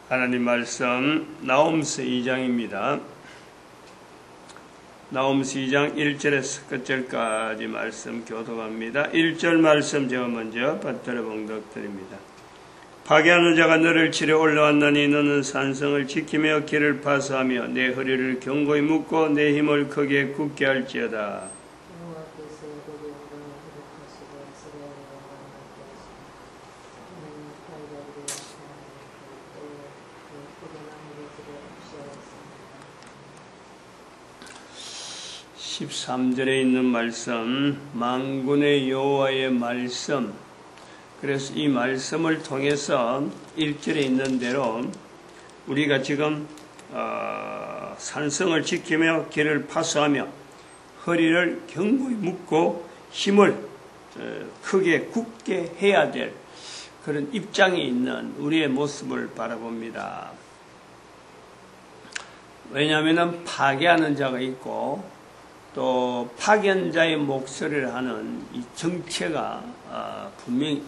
하나님 말씀 나홈서 2장입니다. 나홈서 2장 1절에서 끝절까지 말씀 교독합니다. 1절 말씀 제가 먼저 받들어 봉독드립니다. 파괴하는 자가 너를 치러 올라왔나니 너는 산성을 지키며 길을 파수하며 내 허리를 견고히 묶고 내 힘을 크게 굳게 할지어다. (13절에) 있는 말씀, 만군의 여호와의 말씀. 그래서 이 말씀을 통해서 1절에 있는 대로 우리가 지금 산성을 지키며 길을 파수하며 허리를 견고히 묶고 힘을 크게 굳게 해야 될 그런 입장에 있는 우리의 모습을 바라봅니다. 왜냐하면 파괴하는 자가 있고 또 파견자의 목소리를 하는 이 정체가 분명히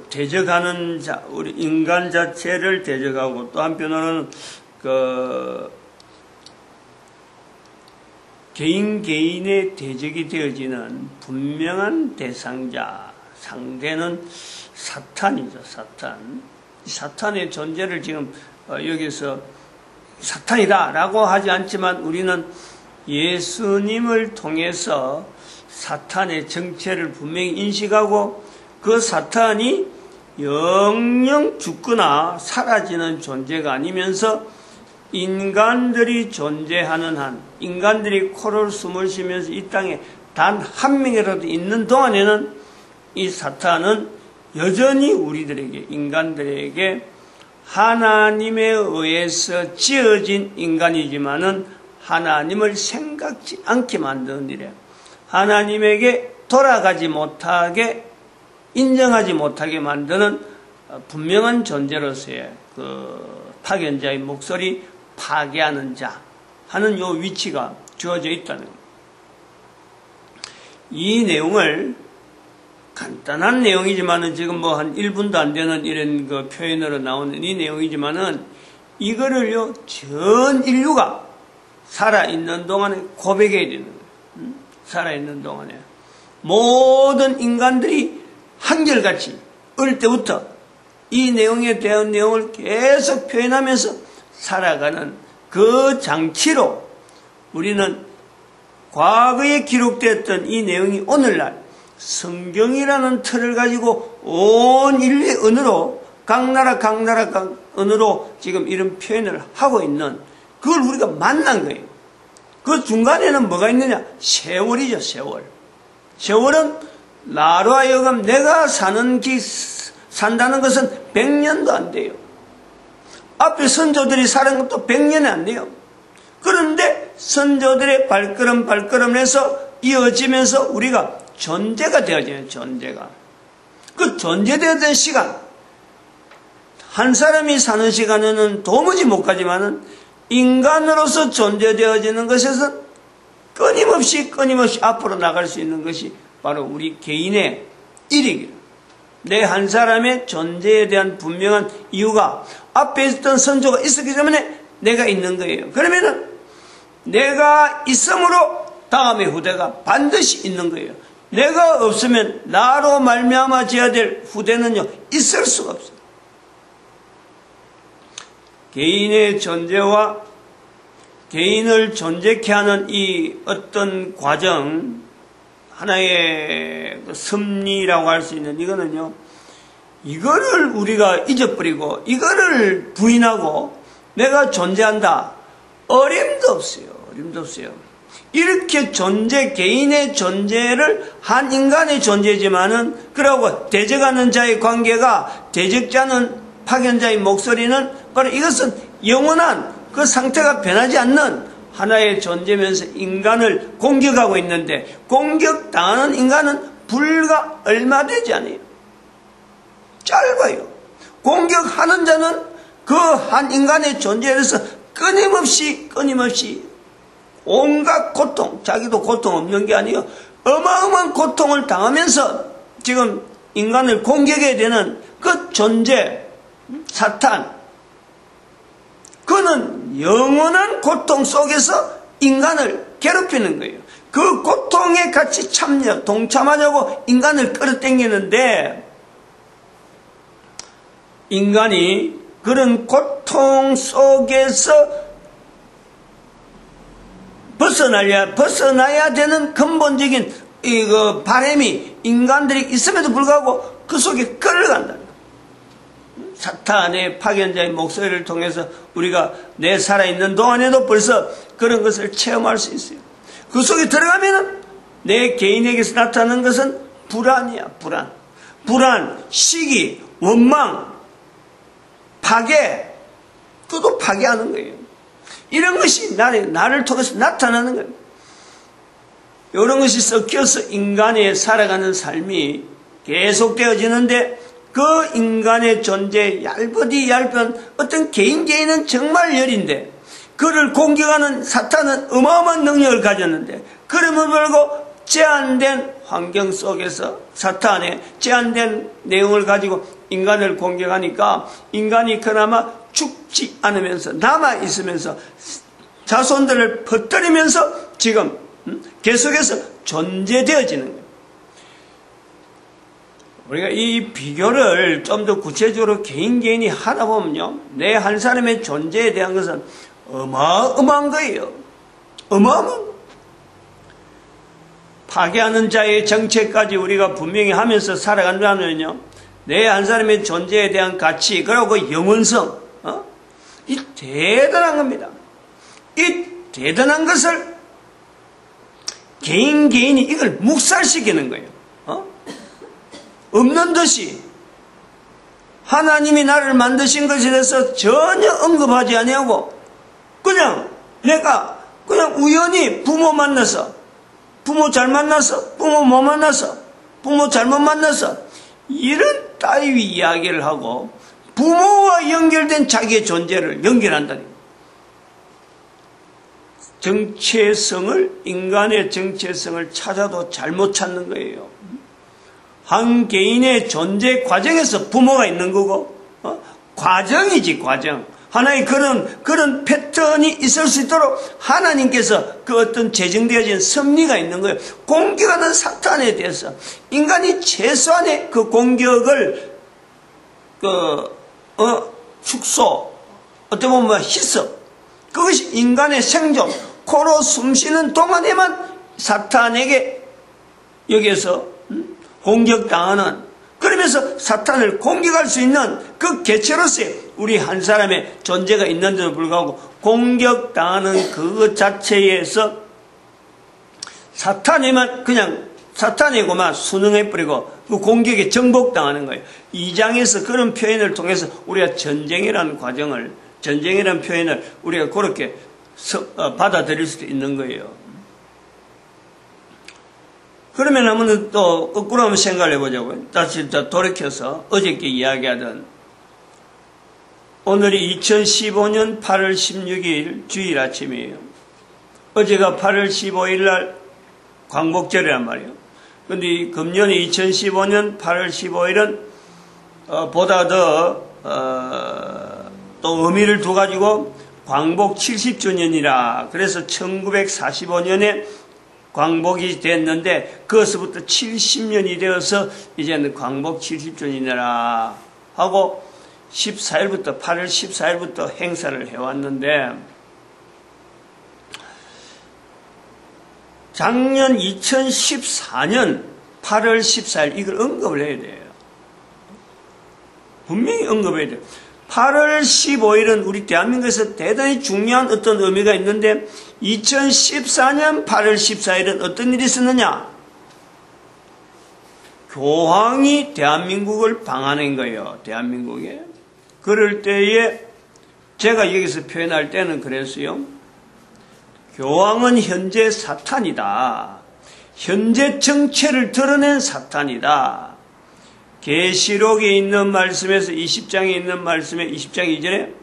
대적하는 자, 우리 인간 자체를 대적하고 또 한편으로는 개인의 대적이 되어지는 분명한 대상자, 상대는 사탄이죠. 사탄의 존재를 지금 여기서 사탄이다 라고 하지 않지만 우리는 예수님을 통해서 사탄의 정체를 분명히 인식하고 그 사탄이 영영 죽거나 사라지는 존재가 아니면서 인간들이 존재하는 한, 인간들이 코를 숨을 쉬면서 이 땅에 단 한 명이라도 있는 동안에는 이 사탄은 여전히 우리들에게, 인간들에게 하나님에 의해서 지어진 인간이지만은 하나님을 생각지 않게 만드는 일에 하나님에게 돌아가지 못하게 인정하지 못하게 만드는 분명한 존재로서의 그 파견자의 목소리, 파괴하는 자 하는 요 위치가 주어져 있다는 겁니다. 이 내용을 간단한 내용이지만은 지금 뭐 한 1분도 안 되는 이런 그 표현으로 나오는 이 내용이지만은 이거를요 전 인류가 살아있는 동안에 고백해야 되는 거예요. 살아있는 동안에. 모든 인간들이 한결같이 어릴 때부터 이 내용에 대한 내용을 계속 표현하면서 살아가는 그 장치로 우리는 과거에 기록되었던 이 내용이 오늘날 성경이라는 틀을 가지고 온 인류의 언어로 각 나라 언어로 지금 이런 표현을 하고 있는 그걸 우리가 만난 거예요. 그 중간에는 뭐가 있느냐? 세월이죠, 세월. 세월은 나로 하여금 내가 산다는 것은 100년도 안 돼요. 앞에 선조들이 사는 것도 100년이 안 돼요. 그런데 선조들의 발걸음을 해서 이어지면서 우리가 존재가 되어져요, 존재가. 그 존재되어진 시간, 한 사람이 사는 시간에는 도무지 못 가지만은 인간으로서 존재되어지는 것에서 끊임없이 앞으로 나갈 수 있는 것이 바로 우리 개인의 일이기로. 내 한 사람의 존재에 대한 분명한 이유가 앞에 있었던 선조가 있었기 때문에 내가 있는 거예요. 그러면은 내가 있음으로 다음의 후대가 반드시 있는 거예요. 내가 없으면 나로 말미암아 져야 될 후대는요 있을 수가 없어요. 개인의 존재와 개인을 존재케 하는 이 어떤 과정, 하나의 섭리라고 할 수 있는 이거는요, 이거를 우리가 잊어버리고, 이거를 부인하고, 내가 존재한다. 어림도 없어요. 어림도 없어요. 이렇게 개인의 존재를 한 인간의 존재지만은, 그러고 대적하는 자의 관계가, 대적자는 파견자의 목소리는 바로 이것은 영원한 그 상태가 변하지 않는 하나의 존재면서 인간을 공격하고 있는데 공격당하는 인간은 불과 얼마 되지 않아요. 짧아요. 공격하는 자는 그 한 인간의 존재에서 끊임없이 온갖 고통, 자기도 고통 없는 게 아니에요. 어마어마한 고통을 당하면서 지금 인간을 공격해야 되는 그 존재, 사탄, 영원한 고통 속에서 인간을 괴롭히는 거예요. 그 고통에 같이 동참하자고 인간을 끌어당기는데, 인간이 그런 고통 속에서 벗어나야 되는 근본적인 바람이 인간들이 있음에도 불구하고 그 속에 끌어간다. 사탄의 파견자의 목소리를 통해서 우리가 내 살아있는 동안에도 벌써 그런 것을 체험할 수 있어요. 그 속에 들어가면은 내 개인에게서 나타나는 것은 불안이야, 불안, 시기, 원망, 파괴, 그것도 파괴하는 거예요. 이런 것이 나를 통해서 나타나는 거예요. 이런 것이 섞여서 인간의 살아가는 삶이 계속되어지는데, 그 인간의 존재, 얇은 어떤 개인은 정말 열인데, 그를 공격하는 사탄은 어마어마한 능력을 가졌는데, 그럼을 불구하고 제한된 환경 속에서 사탄의 제한된 내용을 가지고 인간을 공격하니까 인간이 그나마 죽지 않으면서 남아있으면서 자손들을 퍼뜨리면서 지금 계속해서 존재되어지는 거예요. 우리가 이 비교를 좀 더 구체적으로 개인이 하다 보면요, 내 한 사람의 존재에 대한 것은 어마어마한 거예요. 어마어마한. 파괴하는 자의 정체까지 우리가 분명히 하면서 살아간다면요, 내 한 사람의 존재에 대한 가치, 그리고 영원성, 이 대단한 겁니다. 이 대단한 것을 개인이 이걸 묵살시키는 거예요. 없는 듯이 하나님이 나를 만드신 것에 대해서 전혀 언급하지 아니하고 그냥 내가 우연히 부모 만나서, 부모 잘 만나서, 부모 못 만나서, 부모 잘못 만나서 이런 따위 이야기를 하고 부모와 연결된 자기의 존재를 연결한다니. 인간의 정체성을 찾아도 잘못 찾는 거예요. 한 개인의 존재 과정에서 부모가 있는 거고, 과정이지, 과정. 하나의 그런 패턴이 있을 수 있도록 하나님께서 그 어떤 재정되어진 섭리가 있는 거예요. 공격하는 사탄에 대해서 인간이 최소한의 그 공격을 축소, 어떻게 보면 희석, 그것이 인간의 생존, 코로 숨쉬는 동안에만 사탄에게 여기에서 공격당하는, 그러면서 사탄을 공격할 수 있는 그 개체로서의 우리 한 사람의 존재가 있는데도 불구하고 공격당하는 그 자체에서 사탄에고만 순응해버리고 그 공격에 정복당하는 거예요. 2장에서 그런 표현을 통해서 우리가 전쟁이라는 표현을 우리가 그렇게 받아들일 수도 있는 거예요. 그러면 한번 또 거꾸로 한번 생각을 해보자고요. 다시 돌이켜서 어저께 이야기하던, 오늘이 2015년 8월 16일 주일 아침이에요. 어제가 8월 15일 날 광복절이란 말이에요. 근데 금년에 2015년 8월 15일은 보다 더 또 의미를 둬가지고 광복 70주년이라, 그래서 1945년에 광복이 됐는데 그것부터 70년이 되어서 이제는 광복 70주년이라 하고 8월 14일부터 행사를 해왔는데, 작년 2014년 8월 14일 이걸 언급을 해야 돼요. 분명히 언급해야 돼요. 8월 15일은 우리 대한민국에서 대단히 중요한 어떤 의미가 있는데, 2014년 8월 14일은 어떤 일이 있었느냐? 교황이 대한민국을 방한한 거예요. 대한민국에. 그럴 때에 제가 여기서 표현할 때는 그랬어요. 교황은 현재 사탄이다. 현재 정체를 드러낸 사탄이다. 계시록에 있는 말씀에서 20장에 있는 말씀에 20장 이전에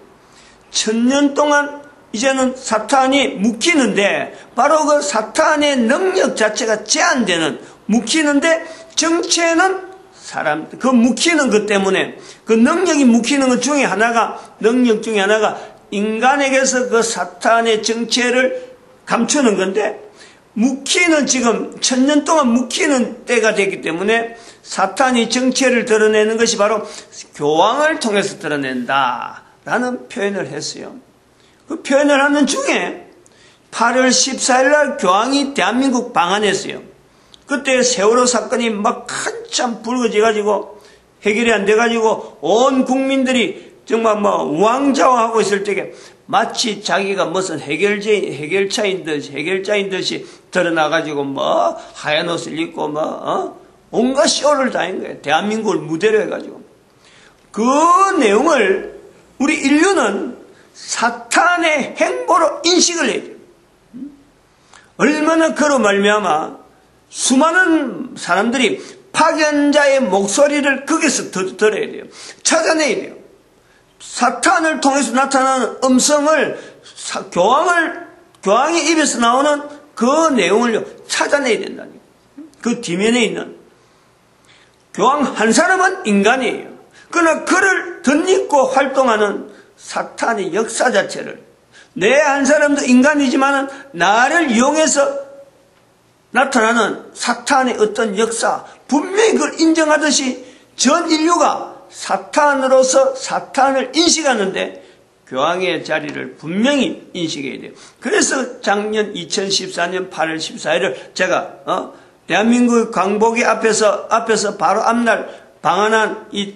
1000년 동안 이제는 사탄이 묵히는데, 바로 그 사탄의 능력 자체가 제한되는, 묵히는데 정체는 묵히는 것 때문에 그 능력이 묵히는 것 중에 하나가, 능력 중에 하나가 인간에게서 그 사탄의 정체를 감추는 건데, 묵히는 지금 1000년 동안 묵히는 때가 됐기 때문에 사탄이 정체를 드러내는 것이 바로 교황을 통해서 드러낸다라는 표현을 했어요. 그 표현을 하는 중에 8월 14일 날 교황이 대한민국 방한했어요. 그때 세월호 사건이 막 한참 불거져가지고 해결이 안 돼가지고 온 국민들이 정말 뭐 우왕좌왕하고 있을 때에 마치 자기가 무슨 해결자인 듯이 드러나가지고 뭐 하얀 옷을 입고 온갖 쇼를 다 한 거예요. 대한민국을 무대로 해가지고. 그 내용을 우리 인류는 사탄의 행보로 인식을 해야 돼요. 얼마나 그로 말미암아 수많은 사람들이 파견자의 목소리를 거기서 들어야 돼요. 찾아내야 돼요. 사탄을 통해서 나타나는 음성을 교황의 입에서 나오는 그 내용을 찾아내야 된다니까. 그 뒤면에 있는 교황 한 사람은 인간이에요. 그러나 그를 덧입고 활동하는 사탄의 역사 자체를 내 한 사람도 인간이지만 나를 이용해서 나타나는 사탄의 어떤 역사, 분명히 그걸 인정하듯이 전 인류가 사탄으로서 사탄을 인식하는데 교황의 자리를 분명히 인식해야 돼요. 그래서 작년 2014년 8월 14일을 제가 대한민국 광복이 앞에서 바로 앞날 방한한 이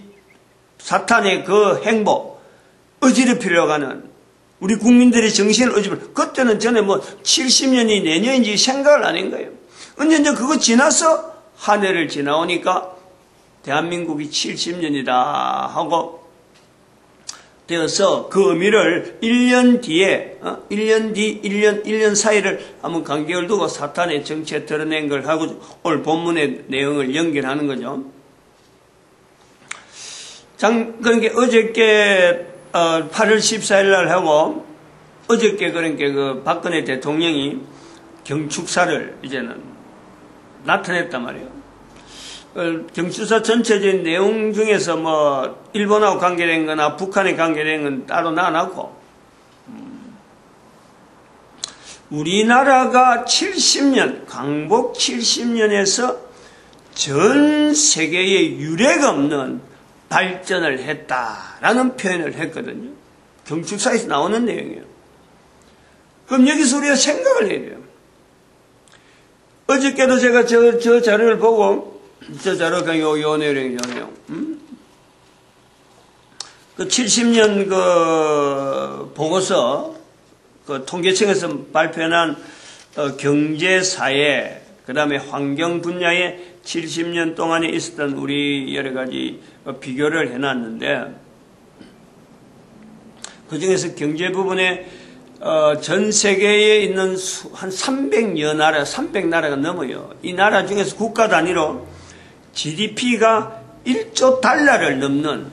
사탄의 그 행보, 어지럽히려고 하는 우리 국민들의 정신을 어지럽히려. 그때는 전에 70년이 내년인지 생각을 안 한 거예요. 근데 이제 그거 지나서 한 해를 지나오니까 대한민국이 70년이다 하고 되어서 그 의미를 1년 뒤에, 1년 사이를 한번 간격을 두고 사탄의 정체 드러낸 걸 하고 오늘 본문의 내용을 연결하는 거죠. 그러니까 어저께 8월 14일 날 하고 어저께 그러니까 그 박근혜 대통령이 경축사를 이제는 나타냈단 말이에요. 경축사 전체적인 내용 중에서 일본하고 관계된 거나 북한에 관계된 건 따로 놔놨고, 우리나라가 70년, 광복 70년에서 전 세계에 유례가 없는 발전을 했다라는 표현을 했거든요. 경축사에서 나오는 내용이에요. 그럼 여기서 우리가 생각을 해야 돼요. 어저께도 제가 저 자료를 보고, 저 자료가 요 내용. 그 70년 그 보고서, 그 통계청에서 발표한 경제사회, 그 다음에 환경 분야에 70년 동안에 있었던 우리 여러 가지 비교를 해놨는데, 그 중에서 경제 부분에 전 세계에 있는 한 300나라가 넘어요. 이 나라 중에서 국가 단위로 GDP가 1조 달러를 넘는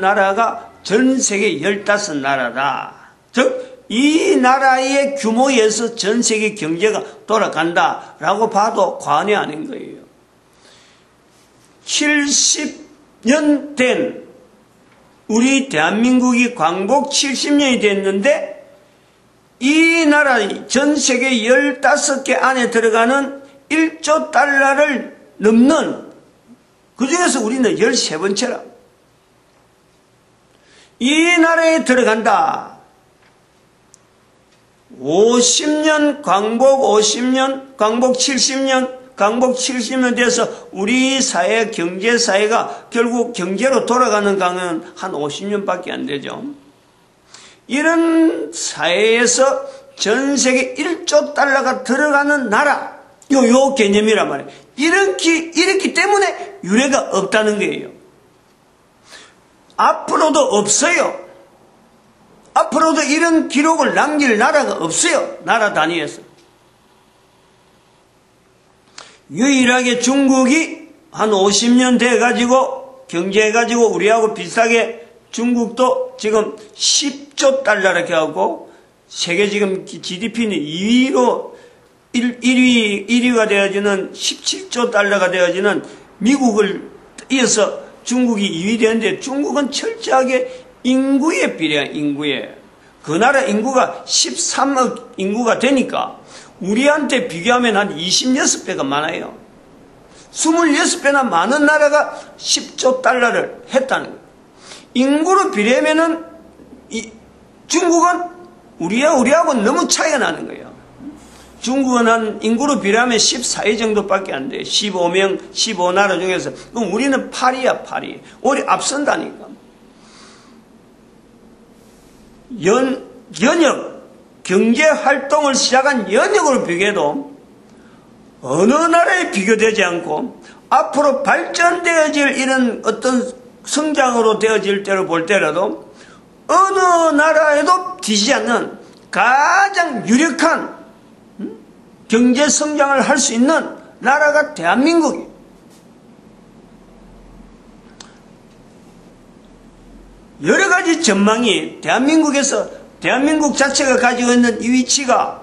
나라가 전 세계 15나라다. 즉, 이 나라의 규모에서 전 세계 경제가 돌아간다라고 봐도 과언이 아닌 거예요. 70년 된 우리 대한민국이 광복 70년이 됐는데 이 나라 전 세계 15개 안에 들어가는 1조 달러를 넘는, 그 중에서 우리는 13번째라. 이 나라에 들어간다. 50년, 광복 50년, 광복 70년 돼서 우리 사회, 경제사회가 결국 경제로 돌아가는 강은 한 50년밖에 안 되죠. 이런 사회에서 전 세계 1조 달러가 들어가는 나라, 요 개념이란 말이에요. 이렇기 때문에 유례가 없다는 거예요. 앞으로도 없어요. 앞으로도 이런 기록을 남길 나라가 없어요. 나라 단위에서. 유일하게 중국이 한 50년 돼가지고 경제해가지고 우리하고 비슷하게 중국도 지금 10조 달러 이렇게 하고 세계 지금 GDP는 1위가 되어지는 17조 달러가 되어지는 미국을 이어서 중국이 2위 되는데 중국은 철저하게 인구에 비례한 인구에 그 나라 인구가 13억 인구가 되니까 우리한테 비교하면 한 26배가 많아요. 26배나 많은 나라가 10조 달러를 했다는 거예요. 인구로 비례하면은 중국은 우리하고 너무 차이가 나는 거예요. 중국은 한 인구로 비례하면 14위 정도밖에 안 돼요. 15명, 15나라 중에서. 그럼 우리는 8위야, 8위. 우리 앞선다니까. 연역, 경제활동을 시작한 연역으로 비교해도 어느 나라에 비교되지 않고 앞으로 발전되어질 이런 어떤 성장으로 되어질 때로 볼 때라도 어느 나라에도 뒤지지 않는 가장 유력한 경제 성장을 할 수 있는 나라가 대한민국이에요. 여러 가지 전망이 대한민국 자체가 가지고 있는 이 위치가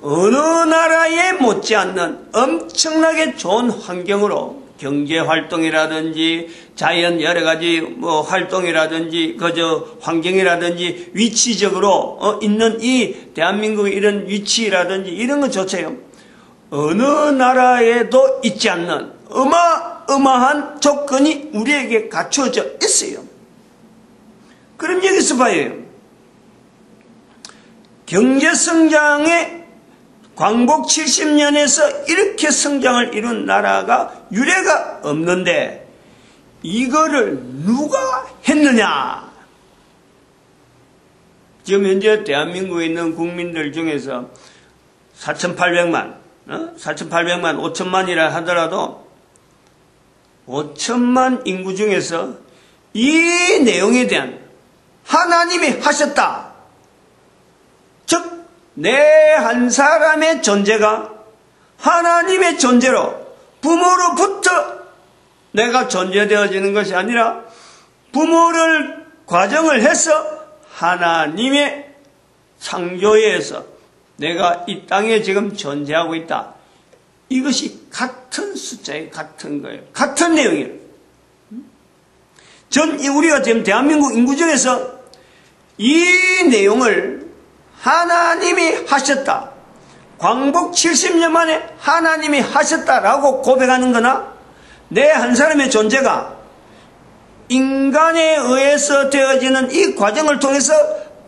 어느 나라에 못지않는 엄청나게 좋은 환경으로 경제활동이라든지 자연 여러 가지 활동이라든지 환경이라든지 위치적으로 있는 이 대한민국의 이런 위치라든지 이런 것조차요 어느 나라에도 있지 않는 어마어마한 조건이 우리에게 갖춰져 있어요. 그럼 여기서 봐요. 경제성장의 광복 70년에서 이렇게 성장을 이룬 나라가 유례가 없는데 이거를 누가 했느냐? 지금 현재 대한민국에 있는 국민들 중에서 4,800만, 5천만이라 하더라도 5천만 인구 중에서 이 내용에 대한 하나님이 하셨다. 즉 내 한 사람의 존재가 하나님의 존재로 부모로부터 내가 존재되어지는 것이 아니라 부모를 과정을 해서 하나님의 창조에 의해서 내가 이 땅에 지금 존재하고 있다. 이것이 같은 숫자에 같은 거예요. 같은 내용이에요. 우리가 지금 대한민국 인구 중에서 이 내용을 하나님이 하셨다. 광복 70년 만에 하나님이 하셨다라고 고백하는 거나 내 한 사람의 존재가 인간에 의해서 되어지는 이 과정을 통해서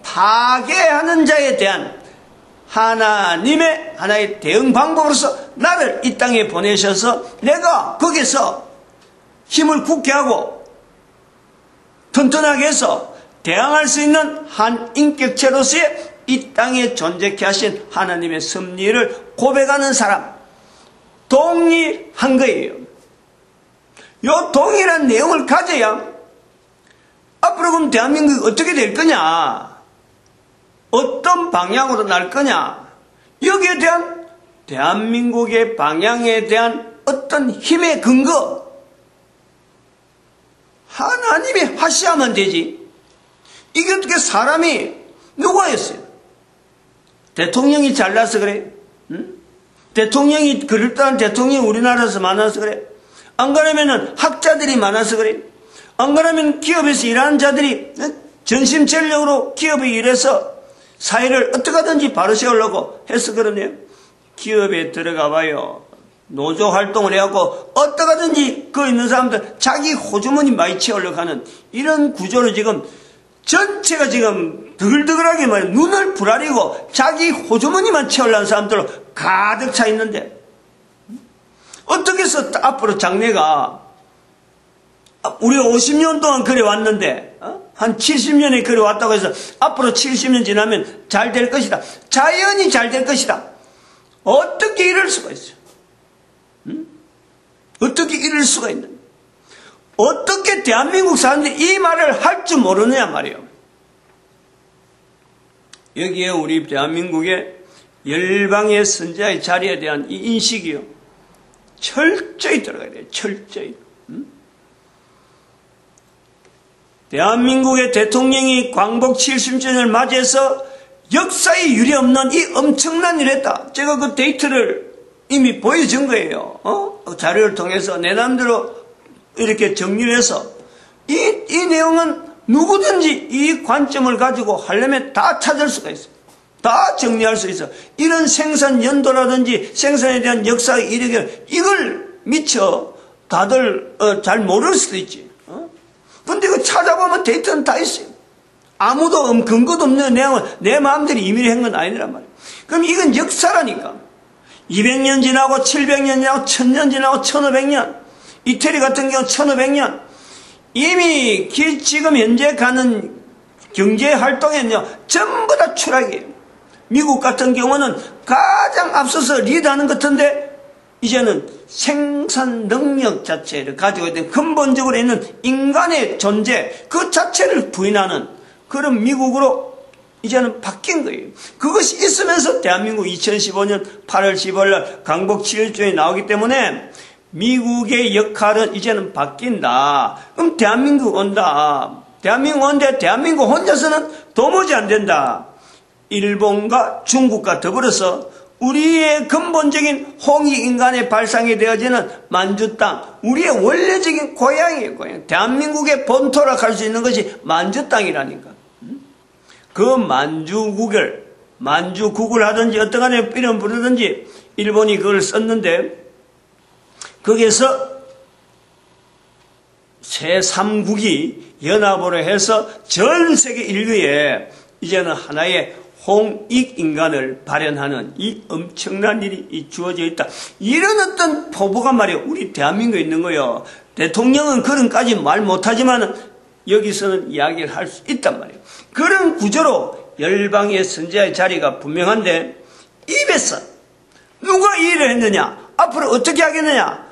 파괴하는 자에 대한 하나님의 하나의 대응 방법으로서 나를 이 땅에 보내셔서 내가 거기서 힘을 굳게 하고 튼튼하게 해서 대항할 수 있는 한 인격체로서의 이 땅에 존재케 하신 하나님의 섭리를 고백하는 사람 동의한 거예요. 요 동일한 내용을 가져야 앞으로 그럼 대한민국이 어떻게 될 거냐, 어떤 방향으로 날 거냐, 여기에 대한 대한민국의 방향에 대한 어떤 힘의 근거 하나님이 하셔야만 되지. 이게 어떻게 사람이 누가 했어요? 대통령이 잘나서 그래? 응? 대통령이 그럴듯한 대통령이 우리나라에서 많아서 그래? 안 그러면은 학자들이 많아서 그래? 안 그러면 기업에서 일하는 자들이 전심전력으로 기업에 일해서 사회를 어떻게 하든지 바로 세우려고 해서 그러네요. 기업에 들어가 봐요. 노조 활동을 해갖고 어떻게 하든지 그 있는 사람들 자기 호주머니 많이 채우려고 하는 이런 구조로 지금 전체가 지금 드글드글하게 말이야. 눈을 부라리고 자기 호주머니만 채우려는 사람들로 가득 차 있는데 어떻게 해서 앞으로 장래가 우리가 50년 동안 그래 왔는데 한 70년에 그래 왔다고 해서 앞으로 70년 지나면 잘 될 것이다. 자연히 잘 될 것이다. 어떻게 이럴 수가 있어요? 어떻게 이럴 수가 있는? 어떻게 대한민국 사람들이 이 말을 할 줄 모르느냐 말이에요. 여기에 우리 대한민국의 열방의 선지자의 자리에 대한 이 인식이요. 철저히 들어가야 돼요. 철저히. 대한민국의 대통령이 광복 70주년을 맞이해서 역사에 유례없는 이 엄청난 일을 했다. 제가 그 데이터를 이미 보여준 거예요. 자료를 통해서 내 나름대로 이렇게 정리를 해서 이 내용은 누구든지 이 관점을 가지고 하려면 다 찾을 수가 있어요. 다 정리할 수 있어. 이런 생산 연도라든지 생산에 대한 역사의 이력을 이걸 미처 다들 잘 모를 수도 있지. 근데 이거 찾아보면 데이터는 다 있어요. 아무도 근거도 없는 내용을 내 마음대로 임의로 한 건 아니란 말이에요. 그럼 이건 역사라니까. 200년 지나고 700년 지나고 1000년 지나고 1500년, 이태리 같은 경우 1500년, 이미 지금 현재 가는 경제활동에는요 전부 다 추락이에요. 미국 같은 경우는 가장 앞서서 리드하는 것 같은데 이제는 생산 능력 자체를 가지고 있는 근본적으로 있는 인간의 존재 그 자체를 부인하는 그런 미국으로 이제는 바뀐 거예요. 그것이 있으면서 대한민국 2015년 8월 15일 날 강복 7일조에 나오기 때문에 미국의 역할은 이제는 바뀐다. 그럼 대한민국 온다. 대한민국 온데 대한민국 혼자서는 도무지 안 된다. 일본과 중국과 더불어서 우리의 근본적인 홍익인간의 발상이 되어지는 만주 땅, 우리의 원래적인 고향이에요. 고향. 대한민국의 본토라 할 수 있는 것이 만주 땅이라니까. 그 만주국을 하든지 어떤 간에 이름 부르든지 일본이 그걸 썼는데 거기에서 새3국이 연합으로 해서 전 세계 인류에 이제는 하나의 홍익인간을 발현하는 이 엄청난 일이 주어져 있다. 이런 어떤 포부가 말이에요. 우리 대한민국에 있는 거예요. 대통령은 그런까지 말 못하지만 여기서는 이야기를 할 수 있단 말이에요. 그런 구조로 열방의 선지자의 자리가 분명한데 입에서 누가 이 일을 했느냐? 앞으로 어떻게 하겠느냐?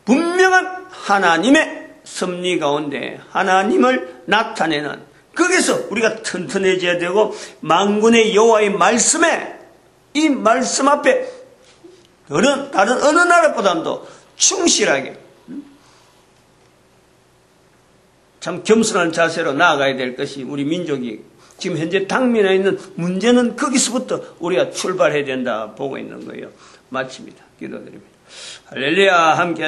분명한 하나님의 섭리 가운데 하나님을 나타내는 거기서 우리가 튼튼해져야 되고 만군의 여호와의 말씀에 이 말씀 앞에 다른 어느 나라보다도 충실하게 참 겸손한 자세로 나아가야 될 것이 우리 민족이 지금 현재 당면에 있는 문제는 거기서부터 우리가 출발해야 된다 보고 있는 거예요. 마칩니다. 기도드립니다. 할렐루야. 함께